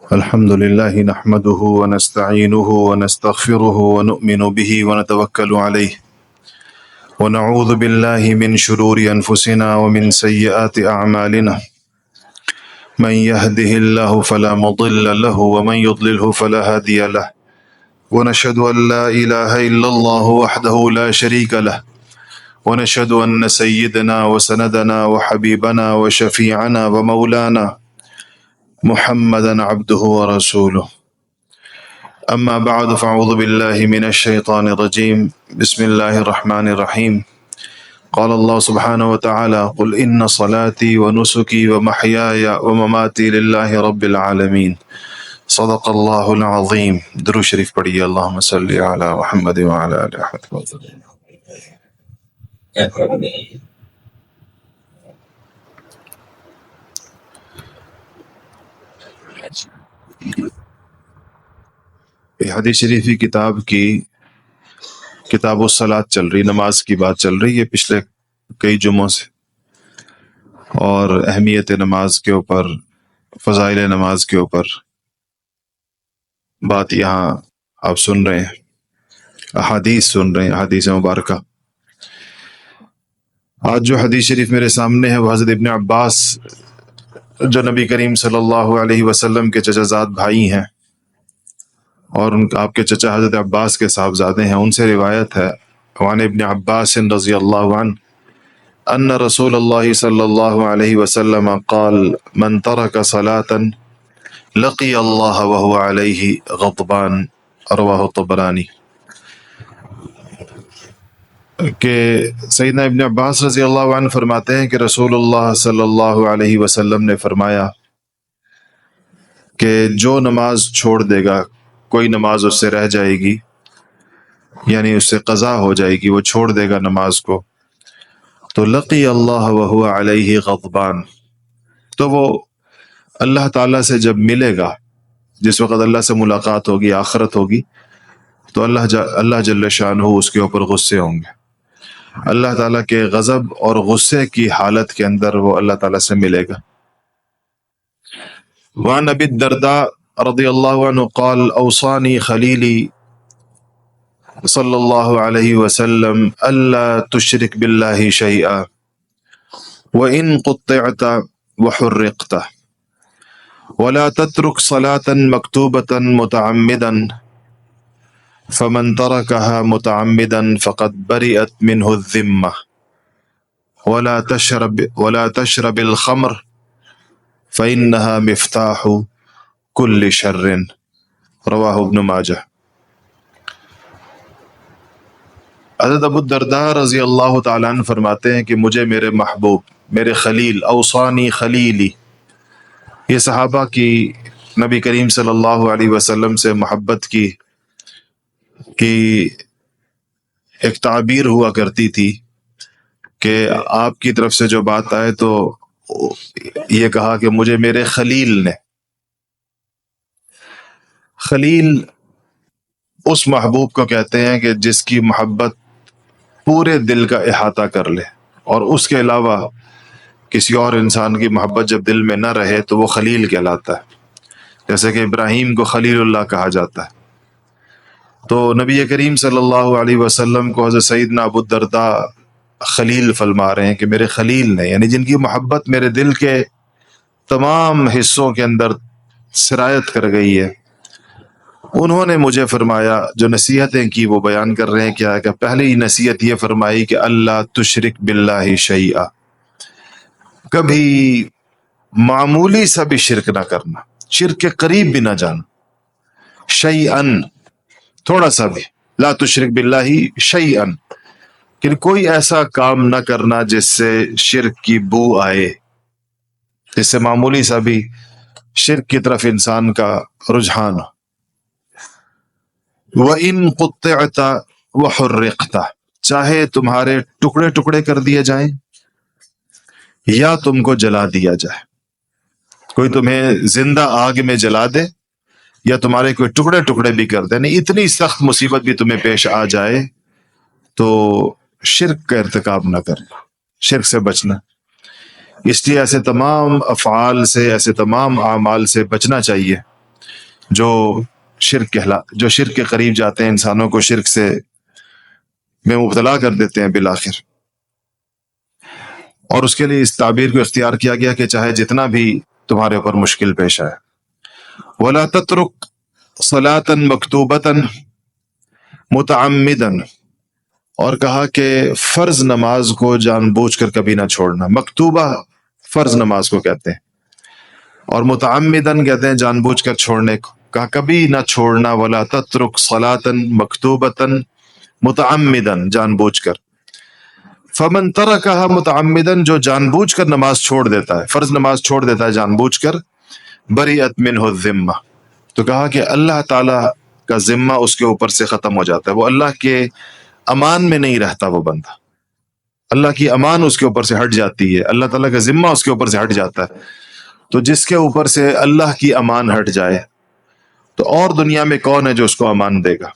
الحمد لله نحمده ونستعينه ونستغفره ونؤمن به ونتوكل عليه ونعوذ بالله من شرور أنفسنا ومن سيئات أعمالنا من يهده الله فلا مضل له ومن يضلله فلا هادي له ونشهد أن لا إله إلا الله وحده لا شريك له ونشهد أن سيدنا وسندنا وحبيبنا وشفيعنا ومولانا محمدا عبده ورسوله أما بعد فأعوذ بالله من الشيطان الرجيم بسم الله الرحمن الرحيم قال الله سبحانه وتعالى قل إن صلاتي ونسكي ومحياي ومماتي لله رب العالمين صدق الله العظيم. درود شریف پڑھیے. اللهم صل على محمد وعلى آل محمد. حدیث شریفی کتاب کی کتاب الصلاۃ چل رہی، نماز کی بات چل رہی ہے پچھلے کئی جمعوں سے، اور اہمیت نماز کے اوپر، فضائل نماز کے اوپر بات یہاں آپ سن رہے ہیں، احادیث سن رہے ہیں، احادیث مبارکہ. آج جو حدیث شریف میرے سامنے ہے وہ حضرت ابن عباس، جو نبی کریم صلی اللہ علیہ وسلم کے چچا زاد بھائی ہیں، اور آپ کے چچا حضرت عباس کے صاحبزادے ہیں. ان سے روایت ہے وعن ابن عباس رضی اللہ عنہ ان رسول اللہ صلی اللہ علیہ وسلم قال من ترک صلاة لقی اللہ وهو علیہ غضبان، رواہ الطبرانی. کہ سیدنا ابن عباس رضی اللہ عنہ فرماتے ہیں کہ رسول اللہ صلی اللہ علیہ وسلم نے فرمایا کہ جو نماز چھوڑ دے گا، کوئی نماز اس سے رہ جائے گی، یعنی اس سے قضا ہو جائے گی، وہ چھوڑ دے گا نماز کو، تو لقی اللہ وہو علیہ غضبان، تو وہ اللہ تعالیٰ سے جب ملے گا، جس وقت اللہ سے ملاقات ہوگی، آخرت ہوگی، تو اللہ جل شانہ اس کے اوپر غصے ہوں گے. اللہ تعالیٰ کے غضب اور غصے کی حالت کے اندر وہ اللہ تعالیٰ سے ملے گا. وعن ابی الدرداء رضی اللہ عنہ قال اوصانی خلیلی صلی اللہ علیہ وسلم الا تشرک باللہ شیئا وان قطعت وحرقت ولا تترک صلاة مکتوبة متعمدا فمن ترکها متعمدا فقد برئت منه الذمة ولا تشرب الخمر فإنها مفتاح كل شر، رواہ ابن ماجہ. حضرت ابو الدرداء رضی اللہ تعالیٰ عنہ فرماتے ہیں کہ مجھے میرے محبوب، میرے خلیل، اوصانی خلیلی، یہ صحابہ کی نبی کریم صلی اللہ علیہ وسلم سے محبت کی ایک تعبیر ہوا کرتی تھی کہ آپ کی طرف سے جو بات آئے تو یہ کہا کہ مجھے میرے خلیل نے. خلیل اس محبوب کو کہتے ہیں کہ جس کی محبت پورے دل کا احاطہ کر لے، اور اس کے علاوہ کسی اور انسان کی محبت جب دل میں نہ رہے تو وہ خلیل کہلاتا ہے. جیسے کہ ابراہیم کو خلیل اللہ کہا جاتا ہے. تو نبی کریم صلی اللہ علیہ وسلم کو حضرت سیدنا ابو الدرداء خلیل فرما رہے ہیں کہ میرے خلیل نے، یعنی جن کی محبت میرے دل کے تمام حصوں کے اندر سرایت کر گئی ہے، انہوں نے مجھے فرمایا، جو نصیحتیں کی وہ بیان کر رہے ہیں. کیا ہے کہ پہلی نصیحت یہ فرمائی کہ اللہ تشرک باللہ شیئا، کبھی معمولی سا بھی شرک نہ کرنا، شرک کے قریب بھی نہ جانا. شیئن، تھوڑا سا بھی، لا تشرک باللہ شیئن، کہ کوئی ایسا کام نہ کرنا جس سے شرک کی بو آئے، جس سے معمولی سا بھی شرک کی طرف انسان کا رجحان ہو. وَإِن قُطِّعْتَ وَحُرِّقْتَ، چاہے تمہارے ٹکڑے ٹکڑے کر دیے جائیں یا تم کو جلا دیا جائے، کوئی تمہیں زندہ آگ میں جلا دے یا تمہارے کوئی ٹکڑے ٹکڑے بھی کر دے، نہیں اتنی سخت مصیبت بھی تمہیں پیش آ جائے تو شرک کا ارتکاب نہ کرنا، شرک سے بچنا. اس لیے ایسے تمام افعال سے، ایسے تمام اعمال سے بچنا چاہیے جو شرک کے قریب جاتے ہیں، انسانوں کو شرک سے میں مبتلا کر دیتے ہیں بالآخر. اور اس کے لیے اس تعبیر کو اختیار کیا گیا کہ چاہے جتنا بھی تمہارے اوپر مشکل پیش آئے. وَلَا تَتْرُكْ صَلَاةً مَكْتُوبَةً مُتَعَمِّدًا، اور کہا کہ فرض نماز کو جان بوجھ کر کبھی نہ چھوڑنا. مکتوبہ فرض نماز کو کہتے ہیں، اور متعمدن کہتے ہیں جان بوجھ کر چھوڑنے کو. کہا کبھی نہ چھوڑنا. ولا تترک صلاۃ مکتوبۃ متعمدا، جان بوجھ کر. فمن ترکھا متعمدا، جو جان بوجھ کر نماز چھوڑ دیتا ہے، فرض نماز چھوڑ دیتا ہے جان بوجھ کر، بریئت منہ الذمہ، تو کہا کہ اللہ تعالی کا ذمہ اس کے اوپر سے ختم ہو جاتا ہے. وہ اللہ کے امان میں نہیں رہتا وہ بندہ، اللہ کی امان اس کے اوپر سے ہٹ جاتی ہے، اللہ تعالیٰ کا ذمہ اس کے اوپر سے ہٹ جاتا ہے. تو جس کے اوپر سے اللہ کی امان ہٹ جائے تو اور دنیا میں کون ہے جو اس کو امان دے گا؟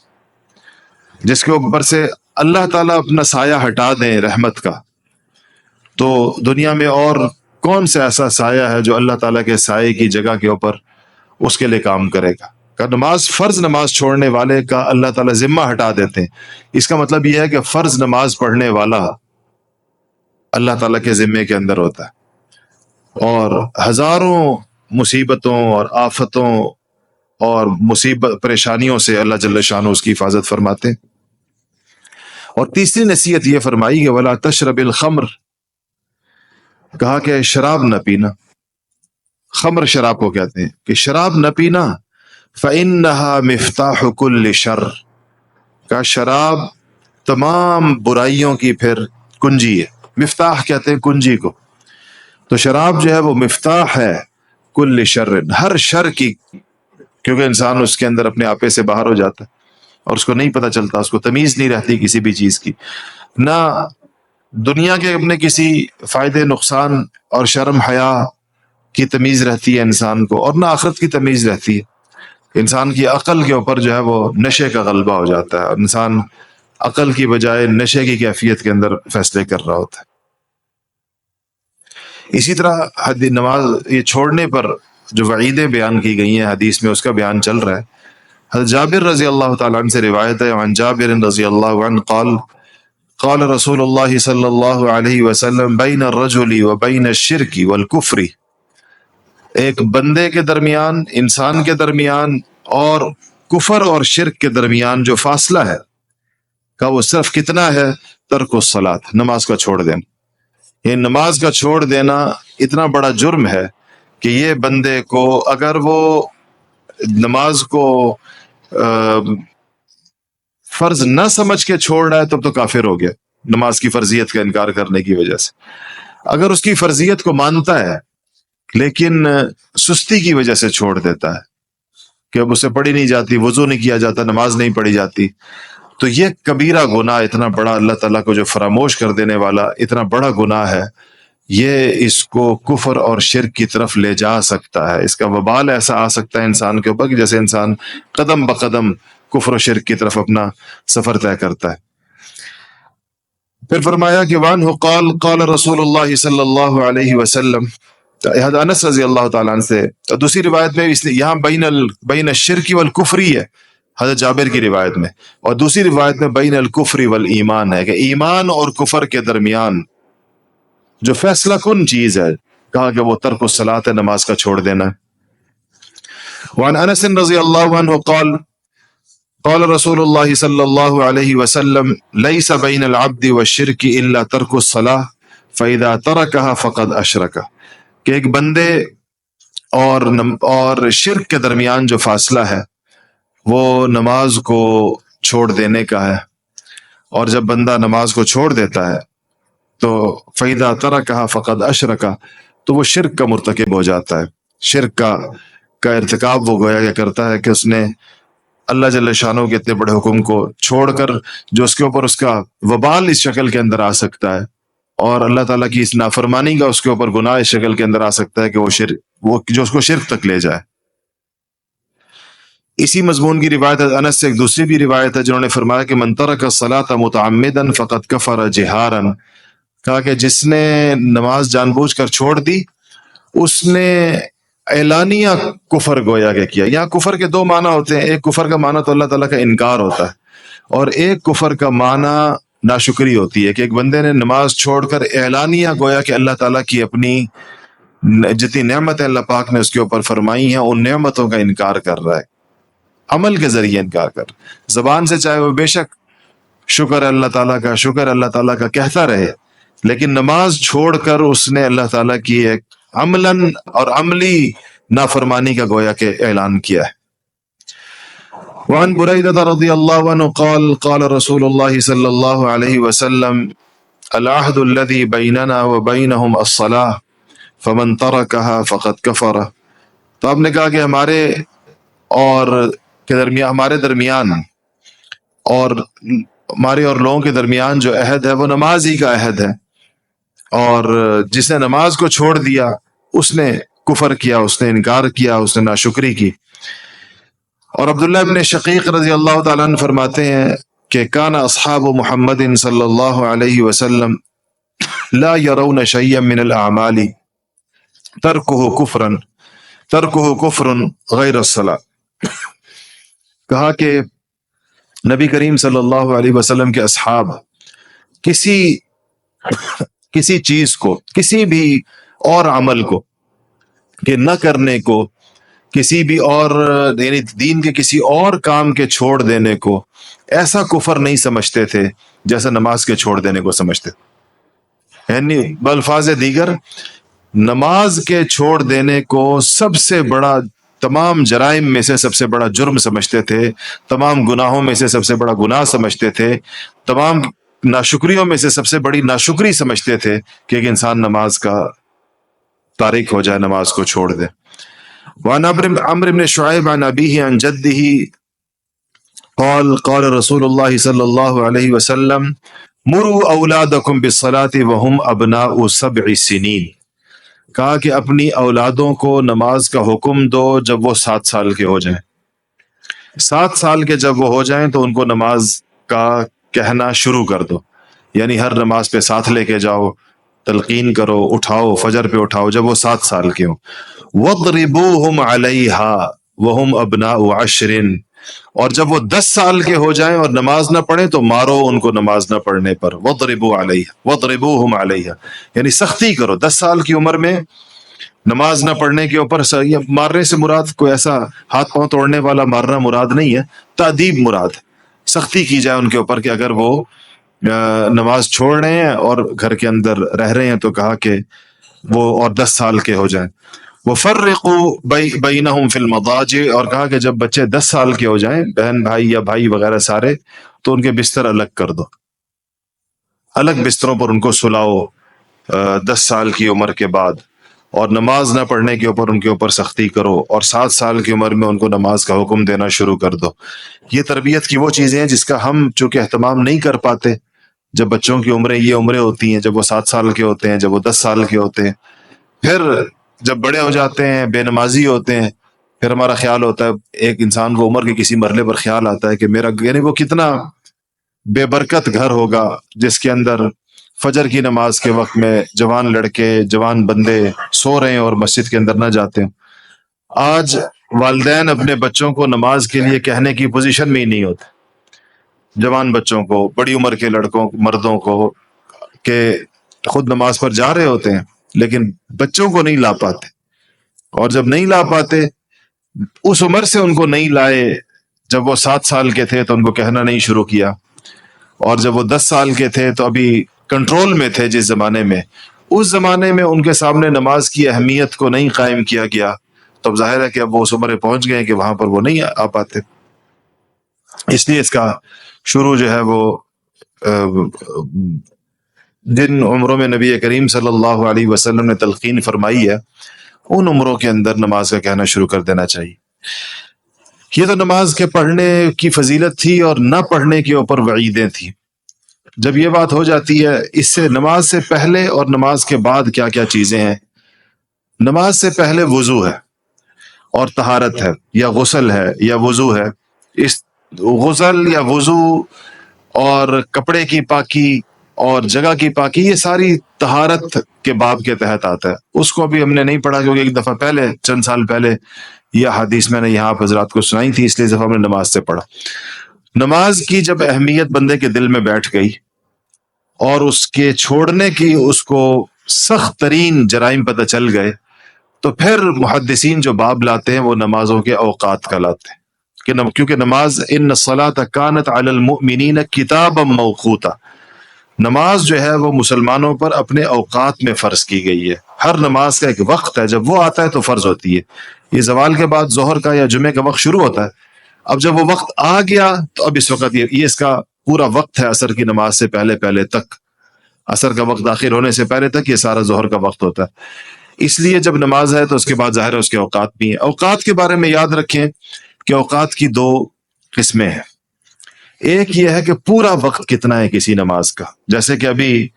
جس کے اوپر سے اللہ تعالیٰ اپنا سایہ ہٹا دیں رحمت کا، تو دنیا میں اور کون سا ایسا سایہ ہے جو اللہ تعالیٰ کے سائے کی جگہ کے اوپر اس کے لیے کام کرے گا؟ کہ نماز، فرض نماز چھوڑنے والے کا اللہ تعالیٰ ذمہ ہٹا دیتے ہیں. اس کا مطلب یہ ہے کہ فرض نماز پڑھنے والا اللہ تعالیٰ کے ذمے کے اندر ہوتا ہے، اور ہزاروں مصیبتوں اور آفتوں اور پریشانیوں سے اللہ جل شانہ اس کی حفاظت فرماتے ہیں. اور تیسری نصیحت یہ فرمائی کہ ولا تشرب الخمر، کہا کہ شراب نہ پینا. خمر شراب کو کہتے ہیں، کہ شراب نہ پینا. فإنها مفتاح كل شر، کا شراب تمام برائیوں کی پھر کنجی ہے. مفتاح کہتے ہیں کنجی کو، تو شراب جو ہے وہ مفتاح ہے کل شر، ہر شر کی، کیونکہ انسان اس کے اندر اپنے آپے سے باہر ہو جاتا ہے اور اس کو نہیں پتہ چلتا، اس کو تمیز نہیں رہتی کسی بھی چیز کی، نہ دنیا کے اپنے کسی فائدے نقصان اور شرم حیا کی تمیز رہتی ہے انسان کو، اور نہ آخرت کی تمیز رہتی ہے. انسان کی عقل کے اوپر جو ہے وہ نشے کا غلبہ ہو جاتا ہے، اور انسان عقل کی بجائے نشے کی کیفیت کے اندر فیصلے کر رہا ہوتا ہے. اسی طرح نماز یہ چھوڑنے پر جو وعیدیں بیان کی گئی ہیں حدیث میں، اس کا بیان چل رہا ہے. حضرت جابر رضی اللہ تعالیٰ عنہ سے روایت ہے، عن جابر رضی اللہ عنہ قال قال رسول اللہ صلی اللہ علیہ وسلم بین الرجل و بین الشرک والکفر، ایک بندے کے درمیان، انسان کے درمیان، اور کفر اور شرک کے درمیان جو فاصلہ ہے، کہ وہ صرف کتنا ہے؟ ترک الصلاۃ، نماز کا چھوڑ دینا. یہ نماز کا چھوڑ دینا اتنا بڑا جرم ہے کہ یہ بندے کو، اگر وہ نماز کو فرض نہ سمجھ کے چھوڑ رہا ہے تب تو کافر ہو گیا، نماز کی فرضیت کا انکار کرنے کی وجہ سے. اگر اس کی فرضیت کو مانتا ہے لیکن سستی کی وجہ سے چھوڑ دیتا ہے کہ اب اسے پڑھی نہیں جاتی، وضو نہیں کیا جاتا، نماز نہیں پڑھی جاتی، تو یہ کبیرہ گناہ، اتنا بڑا، اللہ تعالیٰ کو جو فراموش کر دینے والا اتنا بڑا گناہ ہے، یہ اس کو کفر اور شرک کی طرف لے جا سکتا ہے. اس کا وبال ایسا آ سکتا ہے انسان کے اوپر کہ جیسے انسان قدم بقدم کفر و شرک کی طرف اپنا سفر طے کرتا ہے. پھر فرمایا کہ وعنہ قال قال رسول اللہ صلی اللہ علیہ وسلم، انس رضی اللہ تعالیٰ عنہ سے. دوسری روایت میں اس یہاں بین الشرک والکفری ہے حضرت جابر کی روایت میں، اور دوسری روایت میں بین الکفر والایمان ہے، کہ ایمان اور کفر کے درمیان جو فیصلہ کن چیز ہے، کہا کہ وہ ترک الصلاۃ ہے، نماز کا چھوڑ دینا. وعن انس رضی اللہ عنہ قال قال رسول اللہ صلی اللہ علیہ وسلم لیس بین العبد والشرک الا ترک الصلاۃ فاذا ترکها فقد اشرک، کہ ایک بندے اور شرک کے درمیان جو فاصلہ ہے وہ نماز کو چھوڑ دینے کا ہے، اور جب بندہ نماز کو چھوڑ دیتا ہے تو فَإِذَا تَرَكَهَا فَقَدْ أَشْرَكَ، تو وہ شرک کا مرتکب ہو جاتا ہے. شرک کا ارتکاب وہ گویا کہ کرتا ہے کہ اس نے اللہ جل شانہ کے اتنے بڑے حکم کو چھوڑ کر، جو اس کے اوپر اس کا وبال اس شکل کے اندر آ سکتا ہے، اور اللہ تعالیٰ کی اس نافرمانی کا اس کے اوپر گناہ اس شکل کے اندر آ سکتا ہے کہ وہ جو اس کو شرک تک لے جائے. اسی مضمون کی روایت ہے انس سے ایک دوسری بھی روایت ہے، جنہوں نے فرمایا کہ من ترک الصلاۃ متعمدا فقد کفر جہارا، کہا کہ جس نے نماز جان بوجھ کر چھوڑ دی، اس نے اعلانیہ کفر گویا کہ کیا. یہاں کفر کے دو معنی ہوتے ہیں. ایک کفر کا معنی تو اللہ تعالیٰ کا انکار ہوتا ہے, اور ایک کفر کا معنی ناشکری ہوتی ہے کہ ایک بندے نے نماز چھوڑ کر اعلانیہ گویا کہ اللہ تعالیٰ کی اپنی جتنی نعمتیں اللہ پاک نے اس کے اوپر فرمائی ہیں ان نعمتوں کا انکار کر رہا ہے, عمل کے ذریعے انکار کر رہا ہے. زبان سے چاہے وہ بے شک شکر اللہ تعالیٰ کا, شکر اللہ تعالیٰ کا کہتا رہے, لیکن نماز چھوڑ کر اس نے اللہ تعالیٰ کی ایک عملاً اور عملی نافرمانی کا گویا کہ اعلان کیا ہے. وعن بريدة رضي الله عنه قال قال رسول الله صلى الله عليه وسلم العهد الذي بيننا وبينهم الصلاة فمن تركها فقد كفر. تو آپ نے کہا کہ ہمارے درمیان اور ہمارے اور لوگوں کے درمیان جو عہد ہے وہ نماز ہی کا عہد ہے, اور جس نے نماز کو چھوڑ دیا اس نے کفر کیا, اس نے انکار کیا, اس نے ناشکری کی. اور عبداللہ ابن شقیق رضی اللہ تعالیٰ عنہ فرماتے ہیں کہ کان اصحاب محمد صلی اللہ علیہ وسلم لا يرون شيئا من الاعمال ترکہ کفر غیر الصلاۃ. کہا کہ نبی کریم صلی اللہ علیہ وسلم کے اصحاب کسی چیز کو, کسی بھی اور عمل کو کہ نہ کرنے کو, کسی بھی اور یعنی دین کے کسی اور کام کے چھوڑ دینے کو ایسا کفر نہیں سمجھتے تھے جیسا نماز کے چھوڑ دینے کو سمجھتے. یعنی بالفاظ دیگر نماز کے چھوڑ دینے کو سب سے بڑا, تمام جرائم میں سے سب سے بڑا جرم سمجھتے تھے, تمام گناہوں میں سے سب سے بڑا گناہ سمجھتے تھے, تمام ناشکریوں میں سے سب سے بڑی ناشکری سمجھتے تھے کہ ایک انسان نماز کا تارک ہو جائے, نماز کو چھوڑ دے. وعن عمرو بن شعيب عن أبيه عن جده قال قال رسول الله صلى الله عليه وسلم مروا أولادكم بالصلاة وهم أبناء 7 سنين. کہا کہ اپنی اولادوں کو نماز کا حکم دو جب وہ 7 سال کے ہو جائیں. 7 سال کے جب وہ ہو جائیں تو ان کو نماز کا کہنا شروع کر دو, یعنی ہر نماز پہ ساتھ لے کے جاؤ, تلقین کرو, اٹھاؤ, فجر پہ اٹھاؤ جب وہ 7 سال کے ہوں. وَضْرِبُوهُمْ عَلَيْهَا وَهُمْ أَبْنَاءُ 10. اور جب وہ 10 سال کے ہو جائیں اور نماز نہ پڑھیں تو مارو ان کو نماز نہ پڑھنے پر. وَضْرِبُوهُمْ عَلَيْهَا یعنی سختی کرو. 10 سال کی عمر میں نماز نہ پڑھنے کے اوپر مارنے سے مراد کوئی ایسا ہاتھ پاؤں توڑنے والا مارنا مراد نہیں ہے, تادیب مراد ہے. سختی کی جائے ان کے اوپر کہ اگر وہ نماز چھوڑ رہے ہیں اور گھر کے اندر رہ رہے ہیں تو کہا کہ وہ اور 10 سال کے ہو جائیں. وَفَرِّقُوا بَيْنَهُمْ فِي الْمَضَاجِعِ اور کہا کہ جب بچے 10 سال کے ہو جائیں, بہن بھائی یا بھائی وغیرہ سارے, تو ان کے بستر الگ کر دو, الگ بستروں پر ان کو سلاؤ 10 سال کی عمر کے بعد, اور نماز نہ پڑھنے کے اوپر ان کے اوپر سختی کرو, اور 7 سال کی عمر میں ان کو نماز کا حکم دینا شروع کر دو. یہ تربیت کی وہ چیزیں ہیں جس کا ہم چونکہ اہتمام نہیں کر پاتے. جب بچوں کی عمریں یہ عمریں ہوتی ہیں, جب وہ 7 سال کے ہوتے ہیں, جب وہ 10 سال کے ہوتے ہیں, پھر جب بڑے ہو جاتے ہیں, بے نمازی ہوتے ہیں, پھر ہمارا خیال ہوتا ہے, ایک انسان کو عمر کے کسی مرحلے پر خیال آتا ہے کہ میرا, یعنی وہ کتنا بے برکت گھر ہوگا جس کے اندر فجر کی نماز کے وقت میں جوان لڑکے, جوان بندے سو رہے ہیں اور مسجد کے اندر نہ جاتے ہیں. آج والدین اپنے بچوں کو نماز کے لیے کہنے کی پوزیشن میں ہی نہیں ہوتے, جوان بچوں کو, بڑی عمر کے لڑکوں مردوں کو, کہ خود نماز پر جا رہے ہوتے ہیں لیکن بچوں کو نہیں لا پاتے. اور جب نہیں لا پاتے, اس عمر سے ان کو نہیں لائے, جب وہ 7 سال کے تھے تو ان کو کہنا نہیں شروع کیا, اور جب وہ 10 سال کے تھے تو ابھی کنٹرول میں تھے جس زمانے میں, اس زمانے میں ان کے سامنے نماز کی اہمیت کو نہیں قائم کیا گیا, تو اب ظاہر ہے کہ اب وہ اس عمر پہنچ گئے کہ وہاں پر وہ نہیں آ پاتے. اس لیے اس کا شروع جو ہے وہ جن عمروں میں نبی کریم صلی اللہ علیہ وسلم نے تلقین فرمائی ہے ان عمروں کے اندر نماز کا کہنا شروع کر دینا چاہیے. یہ تو نماز کے پڑھنے کی فضیلت تھی, اور نہ پڑھنے کے اوپر وعیدیں تھیں. جب یہ بات ہو جاتی ہے, اس سے نماز سے پہلے اور نماز کے بعد کیا کیا چیزیں ہیں. نماز سے پہلے وضو ہے اور طہارت ہے, یا غسل ہے یا وضو ہے. اس غسل یا وضو اور کپڑے کی پاکی اور جگہ کی پاکی، یہ ساری طہارت کے باب کے تحت آتا ہے. اس کو ابھی ہم نے نہیں پڑھا کیونکہ ایک دفعہ پہلے چند سال پہلے یہ حدیث میں نے یہاں حضرات کو سنائی تھی، اس لیے دفعہ ہم نے نماز سے پڑھا. نماز کی جب اہمیت بندے کے دل میں بیٹھ گئی اور اس کے چھوڑنے کی اس کو سخت ترین جرائم پتہ چل گئے، تو پھر محدثین جو باب لاتے ہیں وہ نمازوں کے اوقات کا لاتے ہیں کیونکہ نماز ان الصلاۃ کانت علی المؤمنین کتابا موقوتا، نماز جو ہے وہ مسلمانوں پر اپنے اوقات میں فرض کی گئی ہے. ہر نماز کا ایک وقت ہے، جب وہ آتا ہے تو فرض ہوتی ہے. یہ زوال کے بعد ظہر کا یا جمعے کا وقت شروع ہوتا ہے. اب جب وہ وقت آ گیا تو اب اس وقت یہ اس کا پورا وقت ہے عصر کی نماز سے پہلے تک، عصر کا وقت داخل ہونے سے پہلے تک یہ سارا ظہر کا وقت ہوتا ہے. اس لیے جب نماز ہے تو اس کے بعد ظاہر ہے اس کے اوقات بھی ہیں. اوقات کے بارے میں یاد رکھیں کہ اوقات کی دو قسمیں ہیں. ایک یہ ہے کہ پورا وقت کتنا ہے کسی نماز کا، جیسے کہ ابھی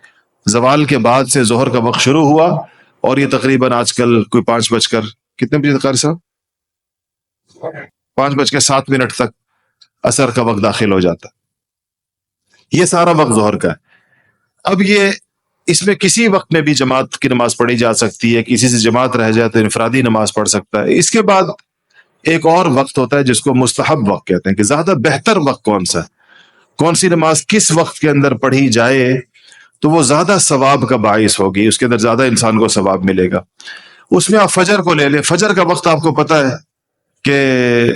زوال کے بعد سے ظہر کا وقت شروع ہوا اور یہ تقریباً آج کل کوئی 5 کتنے بجے قاری صاحب 5:07 تک عصر کا وقت داخل ہو جاتا. یہ سارا وقت ظہر کا ہے. اب یہ اس میں کسی وقت میں بھی جماعت کی نماز پڑھی جا سکتی ہے، کسی سے جماعت رہ جائے تو انفرادی نماز پڑھ سکتا ہے. اس کے بعد ایک اور وقت ہوتا ہے جس کو مستحب وقت کہتے ہیں، کہ زیادہ بہتر وقت کون سا ہے، کون سی نماز کس وقت کے اندر پڑھی جائے تو وہ زیادہ ثواب کا باعث ہوگی، اس کے اندر زیادہ انسان کو ثواب ملے گا. اس میں آپ فجر کو لے لیں. فجر کا وقت آپ کو پتہ ہے کہ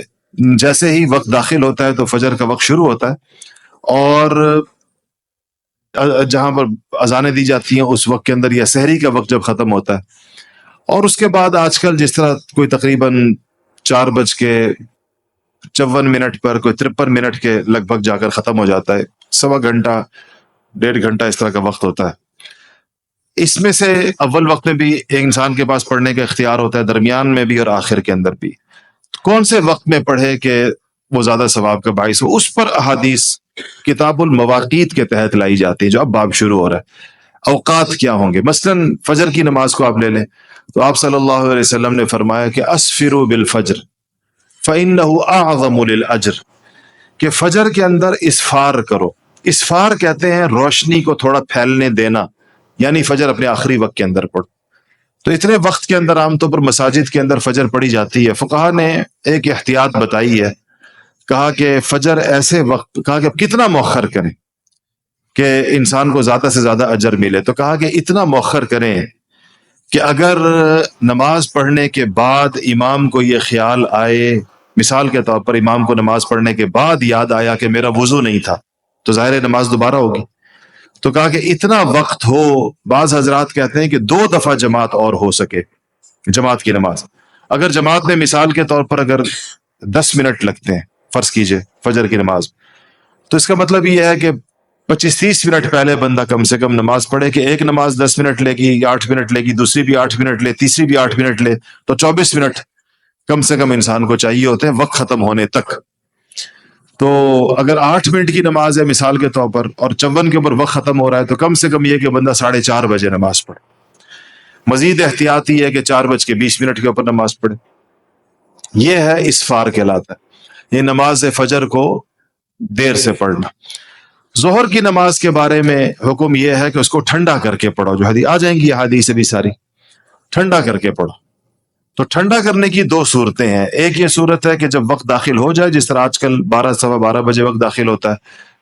جیسے ہی وقت داخل ہوتا ہے تو فجر کا وقت شروع ہوتا ہے، اور جہاں پر اذانیں دی جاتی ہیں اس وقت کے اندر یا سحری کا وقت جب ختم ہوتا ہے، اور اس کے بعد آج کل جس طرح کوئی تقریباً 4:54 پر کوئی 53 کے لگ بھگ جا کر ختم ہو جاتا ہے، 1.25 گھنٹہ 1.5 گھنٹہ اس طرح کا وقت ہوتا ہے. اس میں سے اول وقت میں بھی ایک انسان کے پاس پڑھنے کا اختیار ہوتا ہے، درمیان میں بھی اور آخر کے اندر بھی. کون سے وقت میں پڑھے کہ وہ زیادہ ثواب کا باعث ہو، اس پر احادیث کتاب المواقیت کے تحت لائی جاتی ہے، جو اب باب شروع ہو رہا ہے. اوقات کیا ہوں گے؟ مثلاً فجر کی نماز کو آپ لے لیں تو آپ صلی اللہ علیہ وسلم نے فرمایا کہ اسفروا بالفجر فإنه اعظم للأجر، کہ فجر کے اندر اسفار کرو. اسفار کہتے ہیں روشنی کو تھوڑا پھیلنے دینا، یعنی فجر اپنے آخری وقت کے اندر پڑھو. تو اتنے وقت کے اندر عام طور پر مساجد کے اندر فجر پڑھی جاتی ہے. فقہا نے ایک احتیاط بتائی ہے، کہا کہ فجر ایسے وقت، کہا کہ کتنا مؤخر کریں کہ انسان کو زیادہ سے زیادہ اجر ملے، تو کہا کہ اتنا مؤخر کریں کہ اگر نماز پڑھنے کے بعد امام کو یہ خیال آئے، مثال کے طور پر امام کو نماز پڑھنے کے بعد یاد آیا کہ میرا وضو نہیں تھا، تو ظاہر ہے نماز دوبارہ ہوگی. تو کہا کہ اتنا وقت ہو. بعض حضرات کہتے ہیں کہ 2 دفعہ جماعت اور ہو سکے، جماعت کی نماز. اگر جماعت میں مثال کے طور پر اگر 10 منٹ لگتے ہیں فرض کیجئے فجر کی نماز، تو اس کا مطلب یہ ہے کہ 25-30 منٹ پہلے بندہ کم سے کم نماز پڑھے، کہ ایک نماز 10 منٹ لے گی یا 8 منٹ لے گی، دوسری بھی 8 منٹ لے، تیسری بھی 8 منٹ لے، تو 24 منٹ کم سے کم انسان کو چاہیے ہوتے ہیں وقت ختم ہونے تک. تو اگر 8 منٹ کی نماز ہے مثال کے طور پر اور 54 کے اوپر وقت ختم ہو رہا ہے، تو کم سے کم یہ کہ بندہ 4:30 بجے نماز پڑھے. مزید احتیاط یہ ہے کہ 4:20 کے اوپر نماز پڑھے. یہ ہے اسفار کہلاتا ہے، یہ نماز فجر کو دیر سے پڑھنا. ظہر کی نماز کے بارے میں حکم یہ ہے کہ اس کو ٹھنڈا کر کے پڑھو. جو حدیث آ جائیں گی حدیث بھی ساری ٹھنڈا کر کے پڑھو. تو ٹھنڈا کرنے کی 2 صورتیں ہیں. ایک یہ صورت ہے کہ جب وقت داخل ہو جائے، جس طرح آج کل 12-12:15 بجے وقت داخل ہوتا ہے،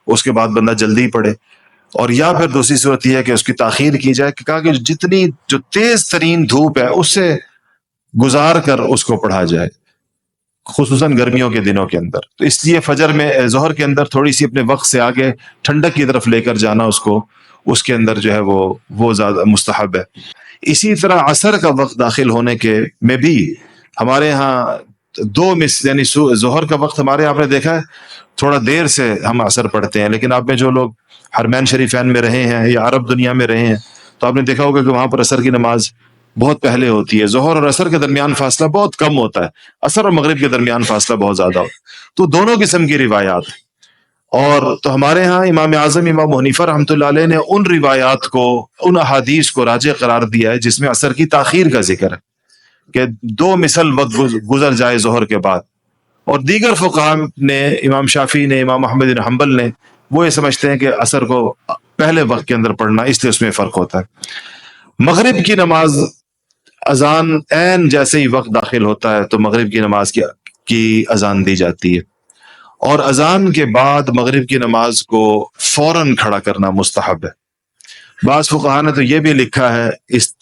اس کے بعد بندہ جلدی پڑھے. اور یا پھر دوسری صورت یہ ہے کہ اس کی تاخیر کی جائے، کہ کہا کہ جتنی جو تیز ترین دھوپ ہے اس سے گزار کر اس کو پڑھا جائے، خصوصاً گرمیوں کے دنوں کے اندر. تو اس لیے فجر میں ظہر کے اندر تھوڑی سی اپنے وقت سے آگے ٹھنڈک کی طرف لے کر جانا اس کو، اس کے اندر جو ہے وہ زیادہ مستحب ہے. اسی طرح عصر کا وقت داخل ہونے کے میں بھی ہمارے ہاں 2 یعنی ظہر کا وقت ہمارے آپ نے دیکھا ہے تھوڑا دیر سے ہم عصر پڑھتے ہیں، لیکن آپ میں جو لوگ حرمین شریفین میں رہے ہیں یا عرب دنیا میں رہے ہیں تو آپ نے دیکھا ہوگا کہ وہاں پر عصر کی نماز بہت پہلے ہوتی ہے. ظہر اور عصر کے درمیان فاصلہ بہت کم ہوتا ہے، عصر اور مغرب کے درمیان فاصلہ بہت زیادہ ہوتا ہے. تو دونوں قسم کی روایات. اور تو ہمارے ہاں امام اعظم امام حنیفہ رحمۃ اللہ علیہ نے ان روایات کو، ان احادیث کو راجح قرار دیا ہے جس میں عصر کی تاخیر کا ذکر ہے، کہ 2 مثل وقت گزر جائے ظہر کے بعد. اور دیگر فقہاء نے، امام شافعی نے، امام احمد بن حنبل نے، وہ یہ سمجھتے ہیں کہ عصر کو پہلے وقت کے اندر پڑھنا، اس لیے اس میں فرق ہوتا ہے۔ مغرب کی نماز اذان عین جیسے ہی وقت داخل ہوتا ہے تو مغرب کی نماز کی اذان دی جاتی ہے، اور اذان کے بعد مغرب کی نماز کو فوراً کھڑا کرنا مستحب ہے۔ بعض فقہا نے تو یہ بھی لکھا ہے اس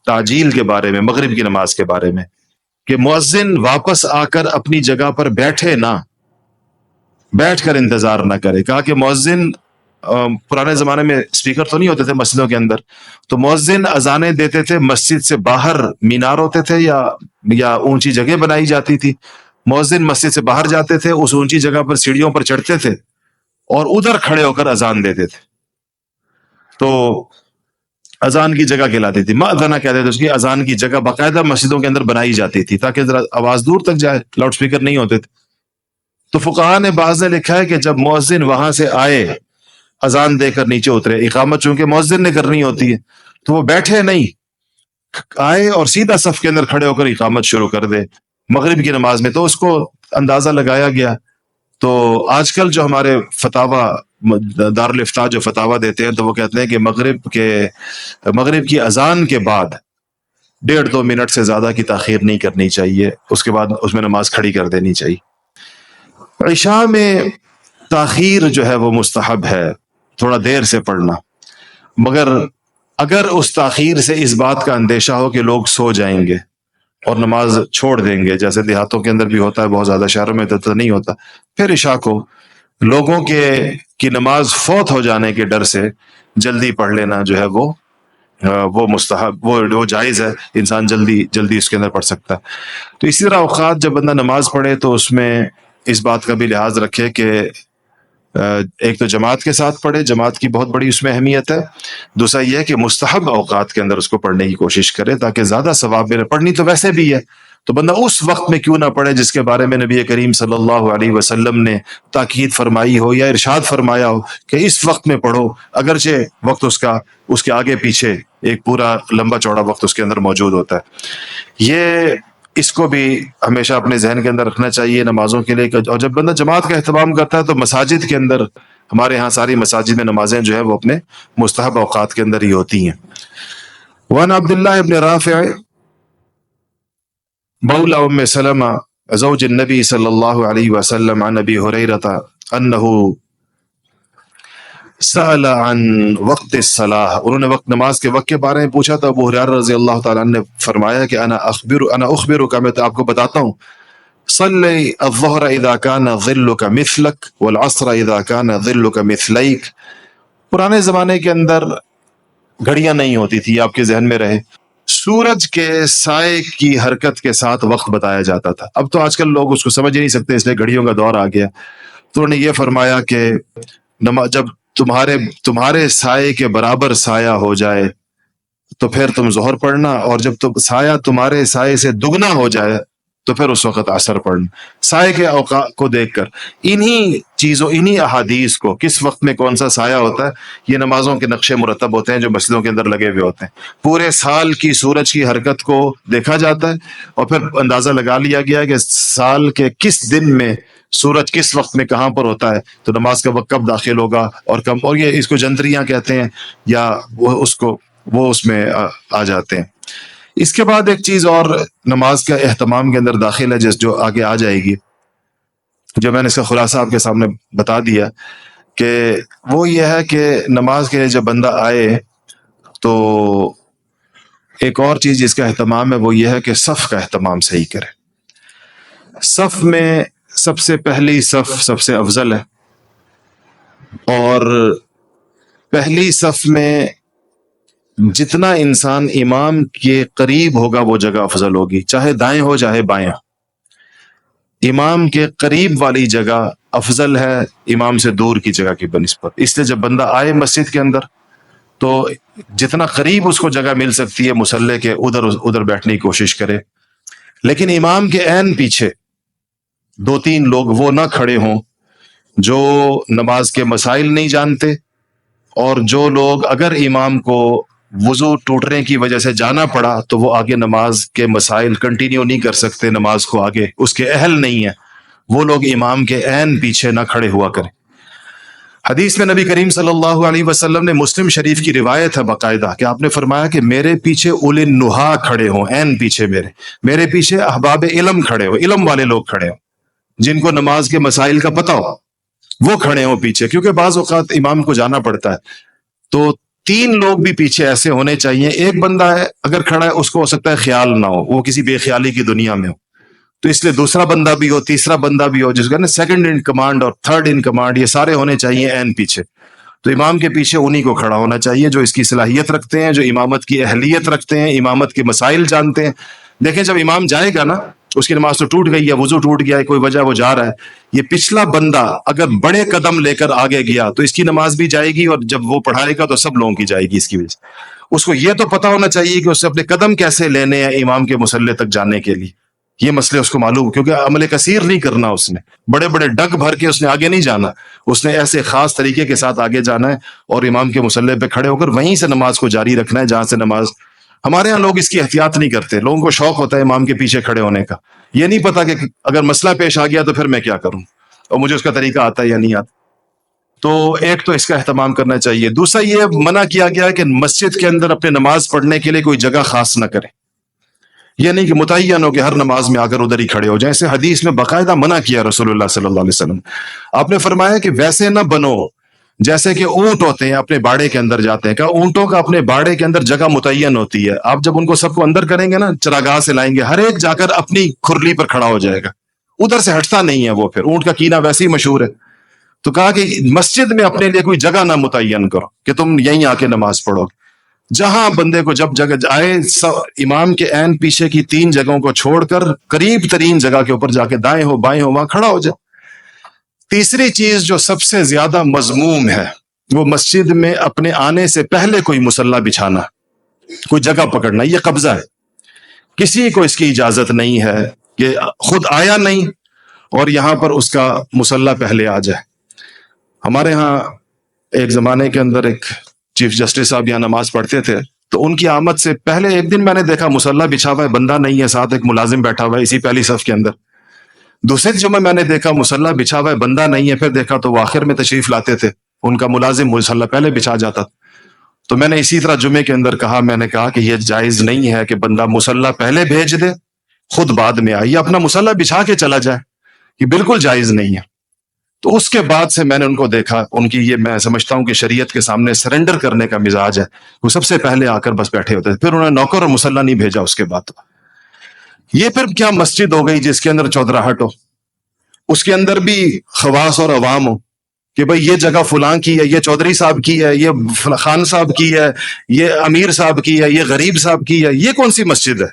تاجیل کے بارے میں، مغرب کی نماز کے بارے میں، کہ مؤذن واپس آ کر اپنی جگہ پر بیٹھے نہ، بیٹھ کر انتظار نہ کرے۔ کہا کہ مؤذن پرانے زمانے میں اسپیکر تو نہیں ہوتے تھے مسجدوں کے اندر، تو مؤذن اذانیں دیتے تھے مسجد سے باہر، مینار ہوتے تھے یا اونچی جگہ بنائی جاتی تھی، مؤذن مسجد سے باہر جاتے تھے، اس اونچی جگہ پر سیڑھیوں پر چڑھتے تھے اور ادھر کھڑے ہو کر اذان دیتے تھے، تو اذان کی جگہ کہلاتی تھی، مأذنہ کہتے تھے اس کی، اذان کی جگہ باقاعدہ مسجدوں کے اندر بنائی جاتی تھی تاکہ ذرا آواز دور تک جائے، لاؤڈ سپیکر نہیں ہوتے تھے۔ تو فقہا نے بعض نے لکھا ہے کہ جب مؤذن وہاں سے آئے، اذان دے کر نیچے اترے، اقامت چونکہ مؤذن نے کرنی ہوتی ہے، تو وہ بیٹھے نہیں، آئے اور سیدھا صف کے اندر کھڑے ہو کر اقامت شروع کر دے مغرب کی نماز میں، تو اس کو اندازہ لگایا گیا۔ تو آج کل جو ہمارے فتاوی دارالفتاء جو فتاوی دیتے ہیں تو وہ کہتے ہیں کہ مغرب کی اذان کے بعد 1.5-2 منٹ سے زیادہ کی تاخیر نہیں کرنی چاہیے، اس کے بعد اس میں نماز کھڑی کر دینی چاہیے۔ عشاء میں تاخیر جو ہے وہ مستحب ہے، تھوڑا دیر سے پڑھنا، مگر اگر اس تاخیر سے اس بات کا اندیشہ ہو کہ لوگ سو جائیں گے اور نماز چھوڑ دیں گے، جیسے دیہاتوں کے اندر بھی ہوتا ہے، بہت زیادہ شہروں میں تو نہیں ہوتا، پھر عشاء کو لوگوں کی نماز فوت ہو جانے کے ڈر سے جلدی پڑھ لینا جو ہے وہ مستحب، وہ جائز ہے، انسان جلدی اس کے اندر پڑھ سکتا ہے۔ تو اسی طرح اوقات جب بندہ نماز پڑھے تو اس میں اس بات کا بھی لحاظ رکھے کہ ایک تو جماعت کے ساتھ پڑھے، جماعت کی بہت بڑی اس میں اہمیت ہے، دوسرا یہ ہے کہ مستحب اوقات کے اندر اس کو پڑھنے کی کوشش کرے تاکہ زیادہ ثواب ملے۔ پڑھنی تو ویسے بھی ہے، تو بندہ اس وقت میں کیوں نہ پڑھے جس کے بارے میں نبی کریم صلی اللہ علیہ وسلم نے تاکید فرمائی ہو یا ارشاد فرمایا ہو کہ اس وقت میں پڑھو، اگرچہ وقت اس کے آگے پیچھے ایک پورا لمبا چوڑا وقت اس کے اندر موجود ہوتا ہے۔ اس کو بھی ہمیشہ اپنے ذہن کے اندر رکھنا چاہیے نمازوں کے لیے، اور جب بندہ جماعت کا اہتمام کرتا ہے تو مساجد کے اندر، ہمارے ہاں ساری مساجد میں نمازیں جو ہے وہ اپنے مستحب اوقات کے اندر ہی ہوتی ہیں۔ وعن عبداللہ ابن رافع مولى ام سلمہ زوج النبی صلی اللہ علیہ وسلم عن ابی ہریرہ انہ سأل عن وقت الصلاح، انہوں نے نماز کے وقت کے بارے میں پوچھا تو ابو ہریرہ رضی اللہ تعالیٰ عنہ نے فرمایا کہ انا اخبرک، میں تو آپ کو بتاتا ہوں، صلی الظہر اذا کان ظلک مثلک والعصر اذا کان ظلک مثلیک۔ پرانے زمانے کے اندر گھڑیاں نہیں ہوتی تھی، آپ کے ذہن میں رہے، سورج کے سائے کی حرکت کے ساتھ وقت بتایا جاتا تھا۔ اب تو آج کل لوگ اس کو سمجھ ہی نہیں سکتے، اس لیے گھڑیوں کا دور آ گیا۔ تو انہوں نے یہ فرمایا کہ جب تمہارے سائے کے برابر سایہ ہو جائے تو پھر تم ظہر پڑھنا، اور جب سایہ تمہارے سائے سے دگنا ہو جائے تو پھر اس وقت عصر پڑھنا۔ سائے کے اوقات کو دیکھ کر انہی احادیث کو، کس وقت میں کون سا سایہ ہوتا ہے، یہ نمازوں کے نقشے مرتب ہوتے ہیں جو مسجدوں کے اندر لگے ہوئے ہوتے ہیں۔ پورے سال کی سورج کی حرکت کو دیکھا جاتا ہے اور پھر اندازہ لگا لیا گیا ہے کہ سال کے کس دن میں سورج کس وقت میں کہاں پر ہوتا ہے، تو نماز کا وقت کب داخل ہوگا اور کم، اور یہ اس کو جنتریاں کہتے ہیں یا وہ اس میں آ جاتے ہیں۔ اس کے بعد ایک چیز اور نماز کا اہتمام کے اندر داخل ہے جو آگے آ جائے گی، جو میں نے اس کا خلاصہ آپ کے سامنے بتا دیا، کہ وہ یہ ہے کہ نماز کے لیے جب بندہ آئے تو ایک اور چیز جس کا اہتمام ہے وہ یہ ہے کہ صف کا اہتمام صحیح کرے۔ صف میں سب سے پہلی صف سب سے افضل ہے، اور پہلی صف میں جتنا انسان امام کے قریب ہوگا وہ جگہ افضل ہوگی، چاہے دائیں ہو چاہے بائیں۔ امام کے قریب والی جگہ افضل ہے امام سے دور کی جگہ کی بنسبت، اس لیے جب بندہ آئے مسجد کے اندر تو جتنا قریب اس کو جگہ مل سکتی ہے مصلی کے ادھر بیٹھنے کی کوشش کرے، لیکن امام کے عین پیچھے 2-3 لوگ وہ نہ کھڑے ہوں جو نماز کے مسائل نہیں جانتے، اور جو لوگ اگر امام کو وضو ٹوٹنے کی وجہ سے جانا پڑا تو وہ آگے نماز کے مسائل کنٹینیو نہیں کر سکتے، نماز کو آگے اس کے اہل نہیں ہیں، وہ لوگ امام کے عین پیچھے نہ کھڑے ہوا کریں۔ حدیث میں نبی کریم صلی اللہ علیہ وسلم نے، مسلم شریف کی روایت ہے باقاعدہ، کہ آپ نے فرمایا کہ میرے پیچھے اولِ النہا کھڑے ہوں، عین پیچھے میرے پیچھے احباب علم کھڑے ہوں، علم والے لوگ کھڑے ہوں، جن کو نماز کے مسائل کا پتہ ہو، وہ کھڑے ہوں پیچھے، کیونکہ بعض اوقات امام کو جانا پڑتا ہے، تو 3 لوگ بھی پیچھے ایسے ہونے چاہیے. ایک بندہ ہے اگر کھڑا ہے، اس کو ہو سکتا ہے خیال نہ ہو، وہ کسی بے خیالی کی دنیا میں ہو، تو اس لیے دوسرا بندہ بھی ہو، تیسرا بندہ بھی ہو، جس کا نا سیکنڈ ان کمانڈ اور تھرڈ ان کمانڈ، یہ سارے ہونے چاہیے عین پیچھے. تو امام کے پیچھے انہی کو کھڑا ہونا چاہیے جو اس کی صلاحیت رکھتے ہیں، جو امامت کی اہلیت رکھتے ہیں، امامت کے مسائل جانتے ہیں. دیکھیں جب امام جائے گا نا، اس کی نماز تو ٹوٹ گئی ہے، وضو ٹوٹ گیا ہے، کوئی وجہ وہ جا رہا ہے، یہ پچھلا بندہ اگر بڑے قدم لے کر آگے گیا تو اس کی نماز بھی جائے گی، اور جب وہ پڑھائے گا تو سب لوگوں کی جائے گی. اس کی وجہ سے اس کو یہ تو پتا ہونا چاہیے کہ اس سے اپنے قدم کیسے لینے ہیں امام کے مصلی تک جانے کے لیے. یہ مسئلے اس کو معلوم، کیونکہ عمل کثیر نہیں کرنا، اس نے بڑے بڑے ڈگ بھر کے اس نے آگے نہیں جانا، اس نے ایسے خاص طریقے کے ساتھ آگے جانا ہے اور امام کے مصلی پہ کھڑے ہو کر وہیں سے نماز کو جاری رکھنا ہے جہاں سے نماز. ہمارے ہاں لوگ اس کی احتیاط نہیں کرتے، لوگوں کو شوق ہوتا ہے امام کے پیچھے کھڑے ہونے کا، یہ نہیں پتا کہ اگر مسئلہ پیش آ گیا تو پھر میں کیا کروں، اور مجھے اس کا طریقہ آتا ہے یا نہیں آتا. تو ایک تو اس کا اہتمام کرنا چاہیے. دوسرا یہ منع کیا گیا کہ مسجد کے اندر اپنے نماز پڑھنے کے لیے کوئی جگہ خاص نہ کرے، یہ نہیں کہ متعین ہو کہ ہر نماز میں آ کر ادھر ہی کھڑے ہو جائیں. ایسے حدیث میں باقاعدہ منع کیا رسول اللہ صلی اللہ علیہ وسلم. آپ نے فرمایا کہ ویسے نہ بنو جیسے کہ اونٹ ہوتے ہیں اپنے باڑے کے اندر جاتے ہیں. کہا اونٹوں کا اپنے باڑے کے اندر جگہ متعین ہوتی ہے، آپ جب ان کو سب کو اندر کریں گے نا، چراگاہ سے لائیں گے، ہر ایک جا کر اپنی کھرلی پر کھڑا ہو جائے گا، ادھر سے ہٹتا نہیں ہے وہ. پھر اونٹ کا کینہ ویسے ہی مشہور ہے. تو کہا کہ مسجد میں اپنے لیے کوئی جگہ نہ متعین کرو کہ تم یہیں آ کے نماز پڑھو. جہاں بندے کو جب جگہ آئے، امام کے عین پیچھے کی 3 جگہوں کو چھوڑ کر قریب ترین جگہ کے اوپر جا کے دائیں ہو بائیں ہو وہاں کھڑا ہو جائے. تیسری چیز جو سب سے زیادہ مذموم ہے، وہ مسجد میں اپنے آنے سے پہلے کوئی مصلی بچھانا، کوئی جگہ پکڑنا. یہ قبضہ ہے، کسی کو اس کی اجازت نہیں ہے کہ خود آیا نہیں اور یہاں پر اس کا مصلی پہلے آ جائے. ہمارے ہاں ایک زمانے کے اندر ایک چیف جسٹس صاحب یہاں نماز پڑھتے تھے، تو ان کی آمد سے پہلے ایک دن میں نے دیکھا مصلی بچھا ہوا ہے، بندہ نہیں ہے، ساتھ ایک ملازم بیٹھا ہوا ہے اسی پہلی صف کے اندر. دوسرے جمعے میں نے دیکھا مصلی بچھا ہوا ہے، بندہ نہیں ہے، پھر دیکھا تو وہ آخر میں تشریف لاتے تھے، ان کا ملازم مصلی پہلے بچھا جاتا. تو میں نے اسی طرح جمعے کے اندر کہا، میں نے کہا کہ یہ جائز نہیں ہے کہ بندہ مصلی پہلے بھیج دے، خود بعد میں آئے، اپنا مصلی بچھا کے چلا جائے، یہ بالکل جائز نہیں ہے. تو اس کے بعد سے میں نے ان کو دیکھا، ان کی یہ میں سمجھتا ہوں کہ شریعت کے سامنے سرنڈر کرنے کا مزاج ہے. وہ سب سے پہلے آ کر بس بیٹھے ہوتے تھے، پھر انہوں نے نوکر اور مصلی نہیں بھیجا اس کے بعد. یہ پھر کیا مسجد ہو گئی جس کے اندر چودراہٹ ہو، اس کے اندر بھی خواص اور عوام ہو کہ بھئی یہ جگہ فلاں کی ہے، یہ چودھری صاحب کی ہے، یہ خان صاحب کی ہے، یہ امیر صاحب کی ہے، یہ غریب صاحب کی ہے. یہ کون سی مسجد ہے؟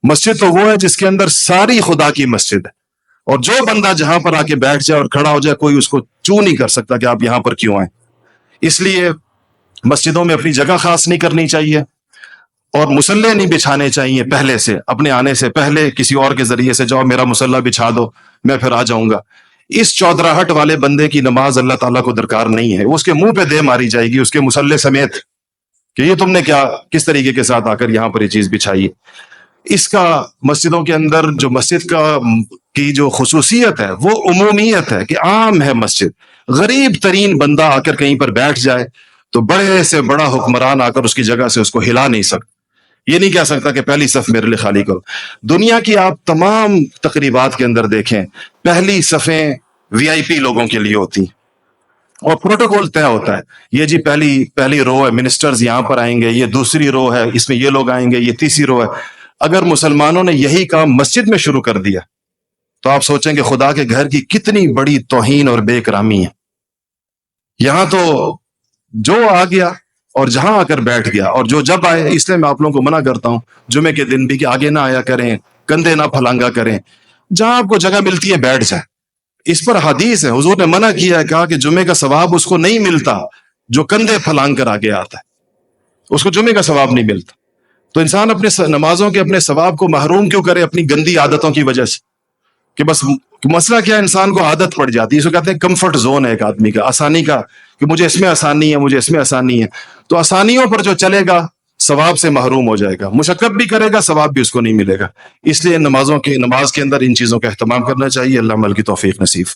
مسجد تو وہ ہے جس کے اندر ساری خدا کی مسجد ہے، اور جو بندہ جہاں پر آ کے بیٹھ جائے اور کھڑا ہو جائے، کوئی اس کو چو نہیں کر سکتا کہ آپ یہاں پر کیوں آئیں. اس لیے مسجدوں میں اپنی جگہ خاص نہیں کرنی چاہیے، اور مصلی نہیں بچھانے چاہیے پہلے سے، اپنے آنے سے پہلے کسی اور کے ذریعے سے جاؤ میرا مصلی بچھا دو میں پھر آ جاؤں گا. اس چودراہٹ والے بندے کی نماز اللہ تعالیٰ کو درکار نہیں ہے، اس کے منہ پہ دے ماری جائے گی، اس کے مصلی سمیت، کہ یہ تم نے کیا کس طریقے کے ساتھ آ کر یہاں پر یہ چیز بچھائی. اس کا مسجدوں کے اندر جو مسجد کی جو خصوصیت ہے وہ عمومیت ہے کہ عام ہے مسجد. غریب ترین بندہ آ کر کہیں پر بیٹھ جائے تو بڑے سے بڑا حکمران آ کر اس کی جگہ سے اس کو ہلا نہیں سکتا، یہ نہیں کہہ سکتا کہ پہلی صف میرے لیے خالی کرو. دنیا کی آپ تمام تقریبات کے اندر دیکھیں، پہلی صفیں وی آئی پی لوگوں کے لیے ہوتی ہیں اور پروٹوکول طے ہوتا ہے، یہ جی پہلی رو ہے، منسٹرز یہاں پر آئیں گے، یہ دوسری رو ہے، اس میں یہ لوگ آئیں گے، یہ تیسری رو ہے. اگر مسلمانوں نے یہی کام مسجد میں شروع کر دیا تو آپ سوچیں کہ خدا کے گھر کی کتنی بڑی توہین اور بے اکرامی ہے. یہاں تو جو آ گیا اور جہاں آ کر بیٹھ گیا، اور جو جب آئے، اس لیے میں آپ لوگوں کو منع کرتا ہوں جمعے کے دن بھی کہ آگے نہ آیا کریں، کندھے نہ پھلانگا کریں، جہاں آپ کو جگہ ملتی ہے بیٹھ جائیں. اس پر حدیث ہے، حضور نے منع کیا ہے، کہا کہ جمعے کا ثواب اس کو نہیں ملتا جو کندھے پھلانگ کر آگے آتا ہے، اس کو جمعے کا ثواب نہیں ملتا. تو انسان اپنے نمازوں کے اپنے ثواب کو محروم کیوں کرے اپنی گندی عادتوں کی وجہ سے؟ کہ بس مسئلہ کیا، انسان کو عادت پڑ جاتی ہے، اس کو کہتے ہیں کمفرٹ زون ہے ایک آدمی کا، آسانی کا، کہ مجھے اس میں آسانی ہے، مجھے اس میں آسانی ہے. تو آسانیوں پر جو چلے گا ثواب سے محروم ہو جائے گا، مشقت بھی کرے گا ثواب بھی اس کو نہیں ملے گا. اس لیے نماز کے اندر ان چیزوں کا اہتمام کرنا چاہیے. اللہ عمل کی توفیق نصیب.